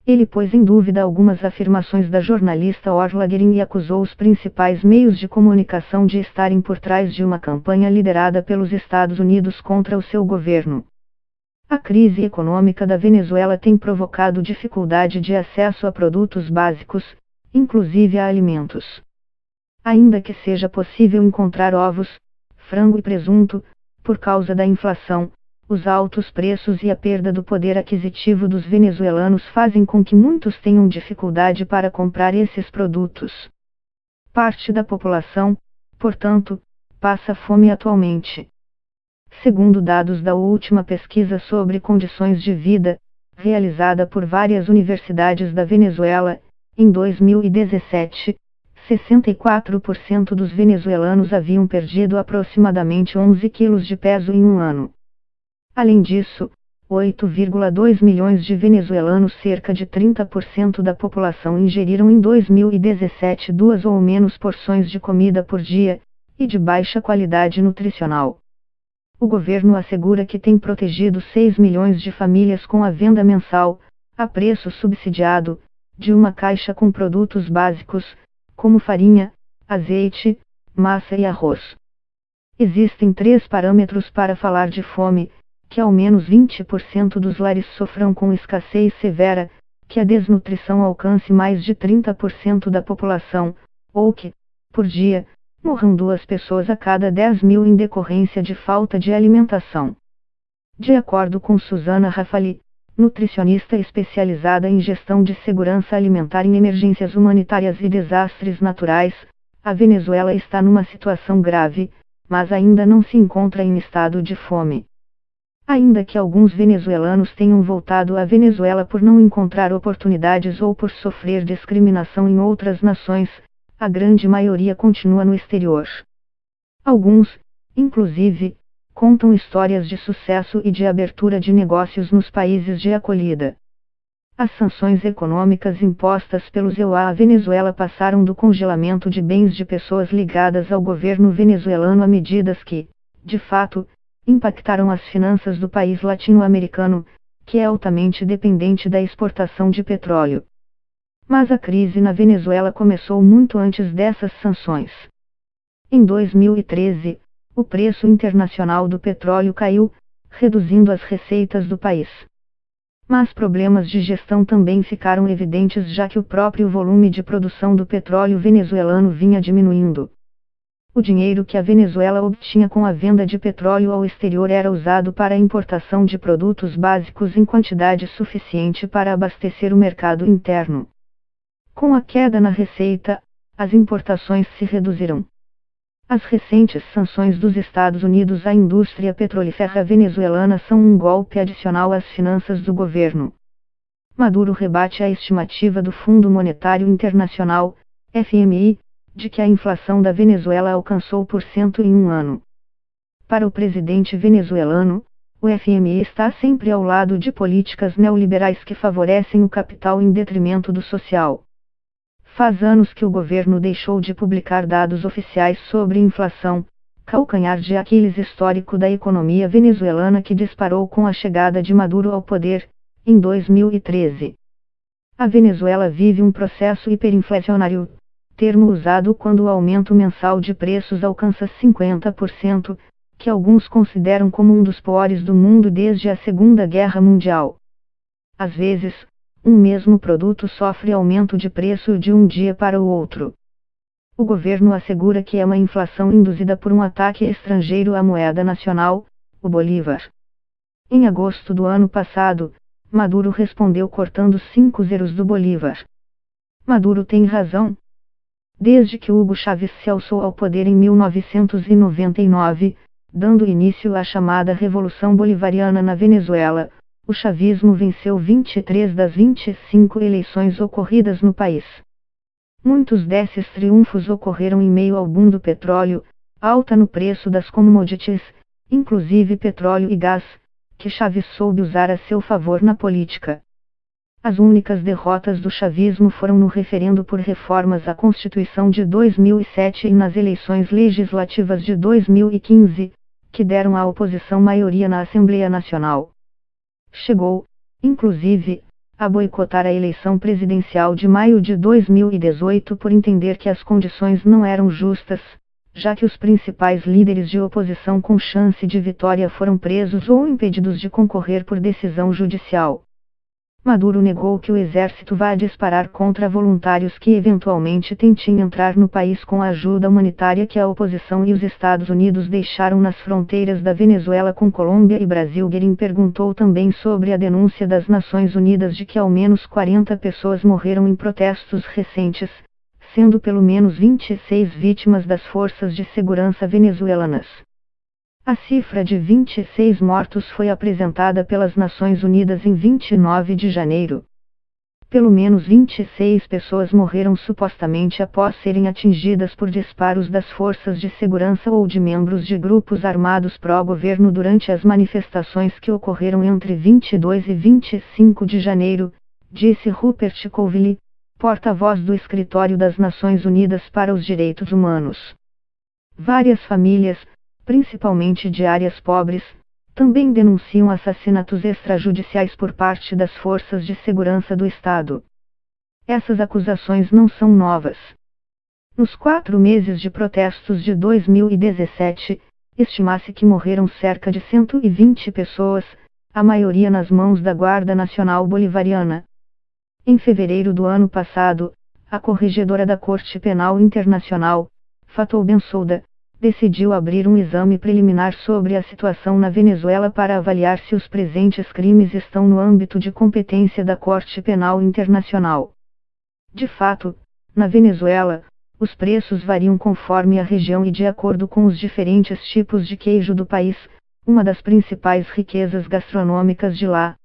Ele pôs em dúvida algumas afirmações da jornalista Orla Guerin e acusou os principais meios de comunicação de estarem por trás de uma campanha liderada pelos Estados Unidos contra o seu governo. A crise econômica da Venezuela tem provocado dificuldade de acesso a produtos básicos, inclusive a alimentos. Ainda que seja possível encontrar ovos, frango e presunto, por causa da inflação, os altos preços e a perda do poder aquisitivo dos venezuelanos fazem com que muitos tenham dificuldade para comprar esses produtos. Parte da população, portanto, passa fome atualmente. Segundo dados da última pesquisa sobre condições de vida, realizada por várias universidades da Venezuela, em 2017, 64% dos venezuelanos haviam perdido aproximadamente 11 quilos de peso em um ano. Além disso, 8,2 milhões de venezuelanos, cerca de 30% da população, ingeriram em 2017 duas ou menos porções de comida por dia, e de baixa qualidade nutricional. O governo assegura que tem protegido 6 milhões de famílias com a venda mensal, a preço subsidiado, de uma caixa com produtos básicos, como farinha, azeite, massa e arroz. Existem 3 parâmetros para falar de fome: que ao menos 20% dos lares sofram com escassez severa, que a desnutrição alcance mais de 30% da população, ou que, por dia, morram 2 pessoas a cada 10.000 em decorrência de falta de alimentação. De acordo com Susana Rafali, nutricionista especializada em gestão de segurança alimentar em emergências humanitárias e desastres naturais, a Venezuela está numa situação grave, mas ainda não se encontra em estado de fome. Ainda que alguns venezuelanos tenham voltado à Venezuela por não encontrar oportunidades ou por sofrer discriminação em outras nações, a grande maioria continua no exterior. Alguns, inclusive, contam histórias de sucesso e de abertura de negócios nos países de acolhida. As sanções econômicas impostas pelos EUA à Venezuela passaram do congelamento de bens de pessoas ligadas ao governo venezuelano a medidas que, de fato, impactaram as finanças do país latino-americano, que é altamente dependente da exportação de petróleo. Mas a crise na Venezuela começou muito antes dessas sanções. Em 2013, o preço internacional do petróleo caiu, reduzindo as receitas do país. Mas problemas de gestão também ficaram evidentes, já que o próprio volume de produção do petróleo venezuelano vinha diminuindo. O dinheiro que a Venezuela obtinha com a venda de petróleo ao exterior era usado para a importação de produtos básicos em quantidade suficiente para abastecer o mercado interno. Com a queda na receita, as importações se reduziram. As recentes sanções dos Estados Unidos à indústria petrolífera venezuelana são um golpe adicional às finanças do governo. Maduro rebate a estimativa do Fundo Monetário Internacional, FMI, de que a inflação da Venezuela alcançou por cento em um ano. Para o presidente venezuelano, o FMI está sempre ao lado de políticas neoliberais que favorecem o capital em detrimento do social. Faz anos que o governo deixou de publicar dados oficiais sobre inflação, calcanhar de Aquiles histórico da economia venezuelana que disparou com a chegada de Maduro ao poder, em 2013. A Venezuela vive um processo hiperinflacionário, termo usado quando o aumento mensal de preços alcança 50%, que alguns consideram como um dos piores do mundo desde a Segunda Guerra Mundial. Às vezes, um mesmo produto sofre aumento de preço de um dia para o outro. O governo assegura que é uma inflação induzida por um ataque estrangeiro à moeda nacional, o bolívar. Em agosto do ano passado, Maduro respondeu cortando 5 zeros do bolívar. Maduro tem razão. Desde que Hugo Chávez se alçou ao poder em 1999, dando início à chamada Revolução Bolivariana na Venezuela, o chavismo venceu 23 das 25 eleições ocorridas no país. Muitos desses triunfos ocorreram em meio ao boom do petróleo, alta no preço das commodities, inclusive petróleo e gás, que Chávez soube usar a seu favor na política. As únicas derrotas do chavismo foram no referendo por reformas à Constituição de 2007 e nas eleições legislativas de 2015, que deram à oposição maioria na Assembleia Nacional. Chegou, inclusive, a boicotar a eleição presidencial de maio de 2018 por entender que as condições não eram justas, já que os principais líderes de oposição com chance de vitória foram presos ou impedidos de concorrer por decisão judicial. Maduro negou que o exército vá disparar contra voluntários que eventualmente tentem entrar no país com a ajuda humanitária que a oposição e os Estados Unidos deixaram nas fronteiras da Venezuela com Colômbia e Brasil. Guerin perguntou também sobre a denúncia das Nações Unidas de que ao menos 40 pessoas morreram em protestos recentes, sendo pelo menos 26 vítimas das forças de segurança venezuelanas. A cifra de 26 mortos foi apresentada pelas Nações Unidas em 29 de janeiro. Pelo menos 26 pessoas morreram supostamente após serem atingidas por disparos das forças de segurança ou de membros de grupos armados pró-governo durante as manifestações que ocorreram entre 22 e 25 de janeiro, disse Rupert Colville, porta-voz do Escritório das Nações Unidas para os Direitos Humanos. Várias famílias, principalmente de áreas pobres, também denunciam assassinatos extrajudiciais por parte das forças de segurança do Estado. Essas acusações não são novas. Nos 4 meses de protestos de 2017, estima-se que morreram cerca de 120 pessoas, a maioria nas mãos da Guarda Nacional Bolivariana. Em fevereiro do ano passado, a corregedora da Corte Penal Internacional, Fatou Bensouda, decidiu abrir um exame preliminar sobre a situação na Venezuela para avaliar se os presentes crimes estão no âmbito de competência da Corte Penal Internacional. De fato, na Venezuela, os preços variam conforme a região e de acordo com os diferentes tipos de queijo do país, uma das principais riquezas gastronômicas de lá.